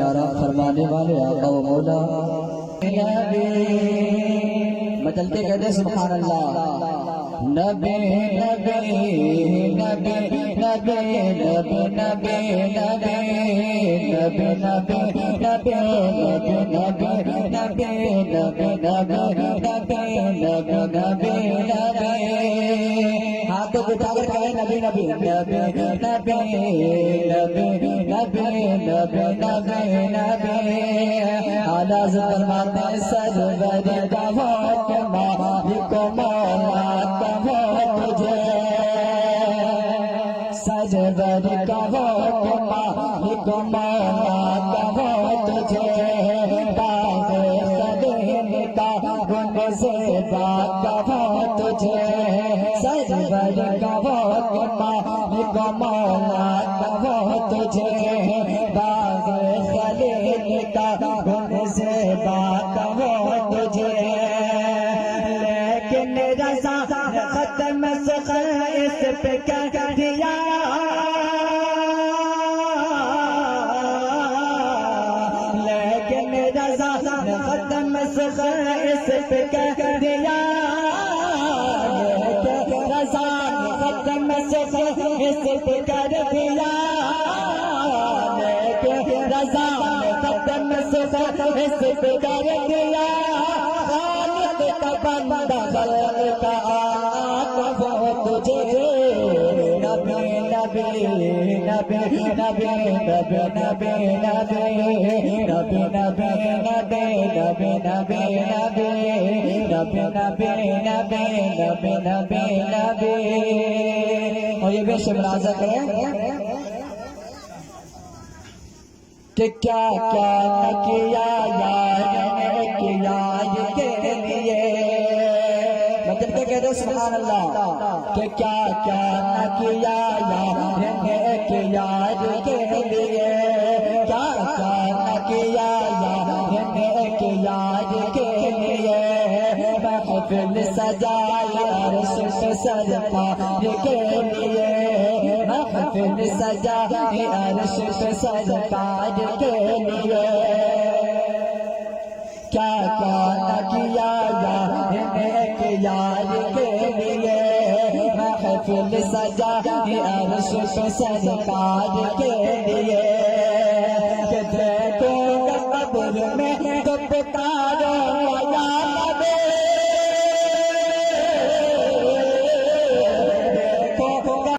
پیارا فرمانے والے آقا و مولا بدلتے کہتے سبحان اللہ نبی نبی نبی نبی نبی نبی نبی نبی نبی نبی نبی نبی نبی نبی نبی ہاتھوں کو اٹھا کر کہیں نبی نبی نبی نبی نبی نبی نبی نبی نبی اعلیٰ فرماتے ہیں سرور کا وقت مالک مولا کا وقت تجھے سرور کا وقت مالک مولا کا وقت تجھے باغ سلیم کا گن سے بات کا وقت تجھے سرور کا وقت مالک مولا کا وقت تجھے باغ سلیم کا گن سے بات کا وقت تجھے لیکن رضا ختم سخن اس پہ کر دیا لیکن رضا ختم سخن اس پہ کر دیا لیکن رضا ختم سخن اس پہ کر دیا لیکن رضا ختم سخن اس پہ کر دیا بندہ خلق کا آقا وہ تجھے نبی نبی نبی نبی نبی نبی نبی نبی نبی نبی نبی نبی نبی نبی نبی نبی نبی نبی اور یہ بے شمرازہ کریں کہ کیا کیا نہ کیا یار نے کیا کے لیے مطلب کہ کہتے سبحان اللہ کہ کیا کیا نہ کیا یار نے کیا کے لیے کیا کیا نہ کیا یار نے کیا کے لیے محفل سجائی عرش پہ سرکار کے لیے محفل سجائی عرش پہ سرکار کے لیے کیا کیا نہ کیا یار یار کے لیے محفل سجائی عرش پہ سرکار کے لیے کہ دیکھو قبر میں تو پکار